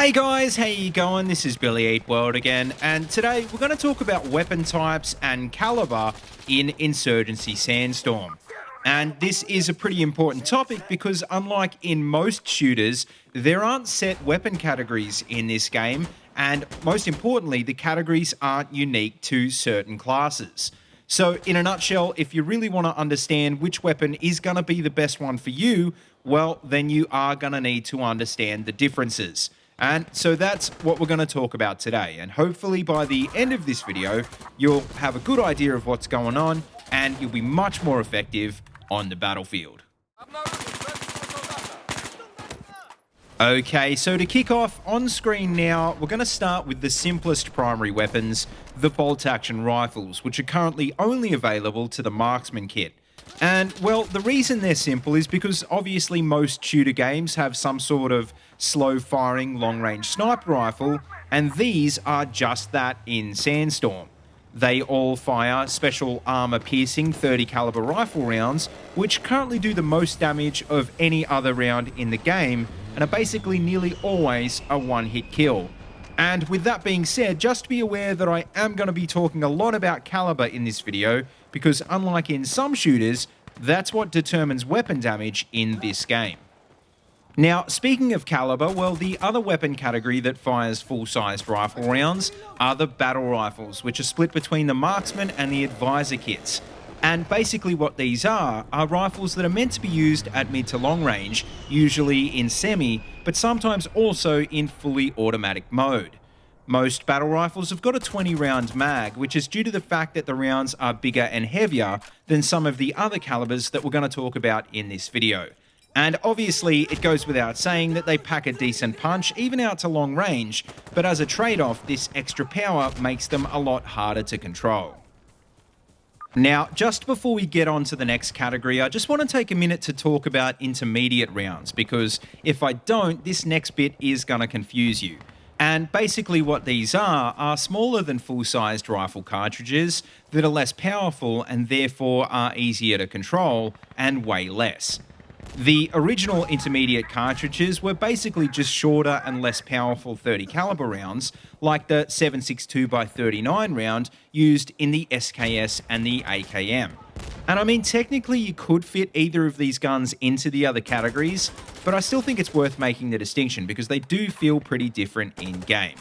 Hey guys, how you going? This is BillyEatWorld again, and today we're going to talk about weapon types and caliber in Insurgency Sandstorm. And this is a pretty important topic because unlike in most shooters, there aren't set weapon categories in this game, and most importantly, the categories aren't unique to certain classes. So in a nutshell, if you really want to understand which weapon is going to be the best one for you, well, then you are going to need to understand the differences. And so that's what we're going to talk about today. And hopefully by the end of this video, you'll have a good idea of what's going on and you'll be much more effective on the battlefield. Okay, so to kick off on screen now, we're going to start with the simplest primary weapons, the bolt-action rifles, which are currently only available to the marksman kit. And, well, the reason they're simple is because obviously most shooter games have some sort of slow-firing long-range sniper rifle, and these are just that in Sandstorm. They all fire special armor-piercing 30 caliber rifle rounds, which currently do the most damage of any other round in the game, and are basically nearly always a one-hit kill. And with that being said, just be aware that I am going to be talking a lot about caliber in this video, because unlike in some shooters, that's what determines weapon damage in this game. Now, speaking of caliber, well, the other weapon category that fires full-sized rifle rounds are the battle rifles, which are split between the marksman and the advisor kits. And basically what these are rifles that are meant to be used at mid to long range, usually in semi, but sometimes also in fully automatic mode. Most battle rifles have got a 20-round mag, which is due to the fact that the rounds are bigger and heavier than some of the other calibers that we're going to talk about in this video. And obviously, it goes without saying that they pack a decent punch, even out to long range, but as a trade-off, this extra power makes them a lot harder to control. Now, just before we get on to the next category, I just want to take a minute to talk about intermediate rounds, because if I don't, this next bit is going to confuse you. And basically what these are smaller than full-sized rifle cartridges that are less powerful and therefore are easier to control and weigh less. The original intermediate cartridges were basically just shorter and less powerful 30 caliber rounds, like the 7.62x39 round used in the SKS and the AKM. And I mean, technically you could fit either of these guns into the other categories, but I still think it's worth making the distinction because they do feel pretty different in game.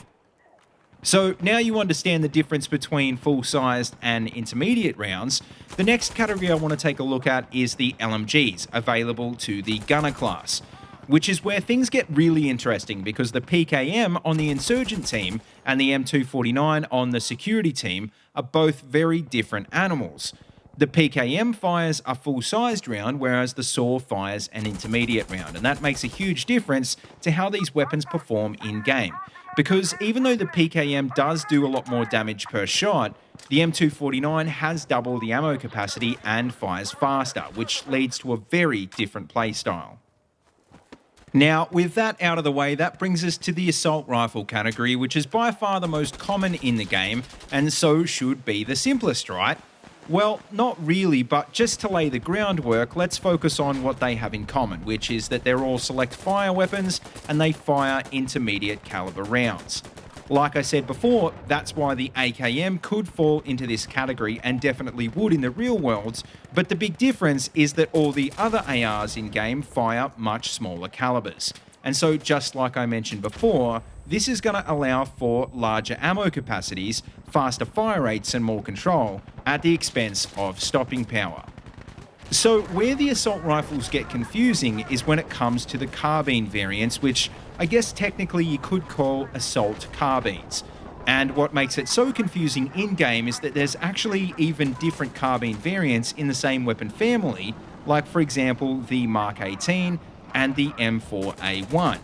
So now you understand the difference between full-sized and intermediate rounds, the next category I want to take a look at is the LMGs available to the gunner class, which is where things get really interesting because the PKM on the insurgent team and the M249 on the security team are both very different animals. The PKM fires a full-sized round, whereas the SAW fires an intermediate round, and that makes a huge difference to how these weapons perform in-game. Because even though the PKM does do a lot more damage per shot, the M249 has double the ammo capacity and fires faster, which leads to a very different playstyle. Now, with that out of the way, that brings us to the assault rifle category, which is by far the most common in the game, and so should be the simplest, right? Well, not really, but just to lay the groundwork, let's focus on what they have in common, which is that they're all select fire weapons and they fire intermediate caliber rounds. Like I said before, that's why the AKM could fall into this category and definitely would in the real world, but the big difference is that all the other ARs in-game fire much smaller calibers. And so just like I mentioned before, this is going to allow for larger ammo capacities, faster fire rates and more control at the expense of stopping power. So where the assault rifles get confusing is when it comes to the carbine variants, which I guess technically you could call assault carbines. And what makes it so confusing in-game is that there's actually even different carbine variants in the same weapon family, like for example the Mark 18 and the M4A1.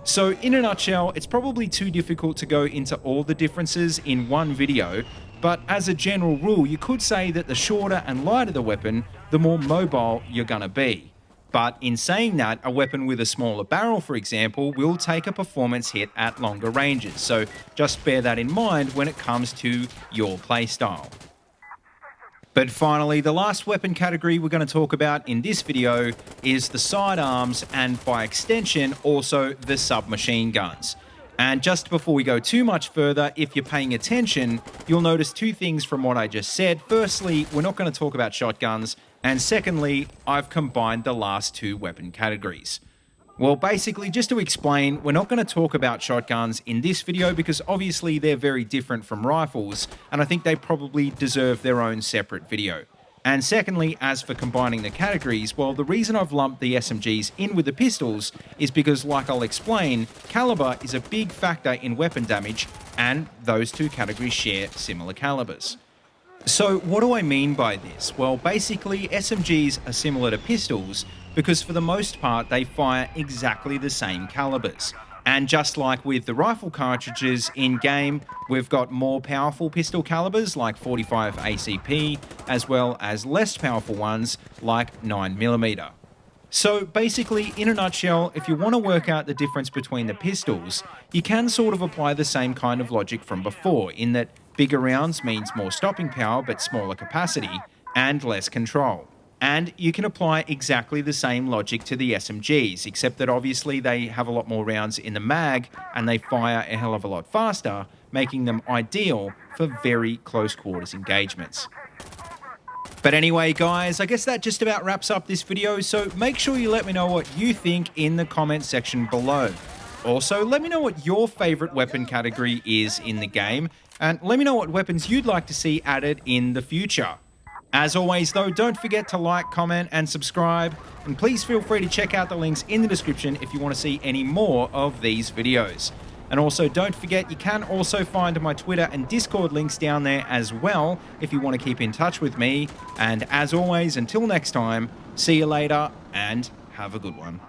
So in a nutshell, it's probably too difficult to go into all the differences in one video, but as a general rule, you could say that the shorter and lighter the weapon, the more mobile you're gonna be. But in saying that, a weapon with a smaller barrel, for example, will take a performance hit at longer ranges, so just bear that in mind when it comes to your playstyle. But finally, the last weapon category we're going to talk about in this video is the sidearms and by extension also the submachine guns. And just before we go too much further, if you're paying attention, you'll notice two things from what I just said. Firstly, we're not going to talk about shotguns. And secondly, I've combined the last two weapon categories. Well, basically, just to explain, we're not going to talk about shotguns in this video because obviously they're very different from rifles, and I think they probably deserve their own separate video. And secondly, as for combining the categories, well, the reason I've lumped the SMGs in with the pistols is because, like I'll explain, caliber is a big factor in weapon damage, and those two categories share similar calibers. So what do I mean by this? Well, basically, SMGs are similar to pistols because for the most part, they fire exactly the same calibers. And just like with the rifle cartridges in-game, we've got more powerful pistol calibers like 45 ACP, as well as less powerful ones like 9mm. So basically, in a nutshell, if you want to work out the difference between the pistols, you can sort of apply the same kind of logic from before, in that bigger rounds means more stopping power but smaller capacity, and less control. And you can apply exactly the same logic to the SMGs, except that obviously they have a lot more rounds in the mag and they fire a hell of a lot faster, making them ideal for very close quarters engagements. But anyway, guys, I guess that just about wraps up this video, so make sure you let me know what you think in the comment section below. Also, let me know what your favorite weapon category is in the game, and let me know what weapons you'd like to see added in the future. As always, though, don't forget to like, comment, and subscribe, and please feel free to check out the links in the description if you want to see any more of these videos. And also, don't forget, you can also find my Twitter and Discord links down there as well if you want to keep in touch with me. And as always, until next time, see you later, and have a good one.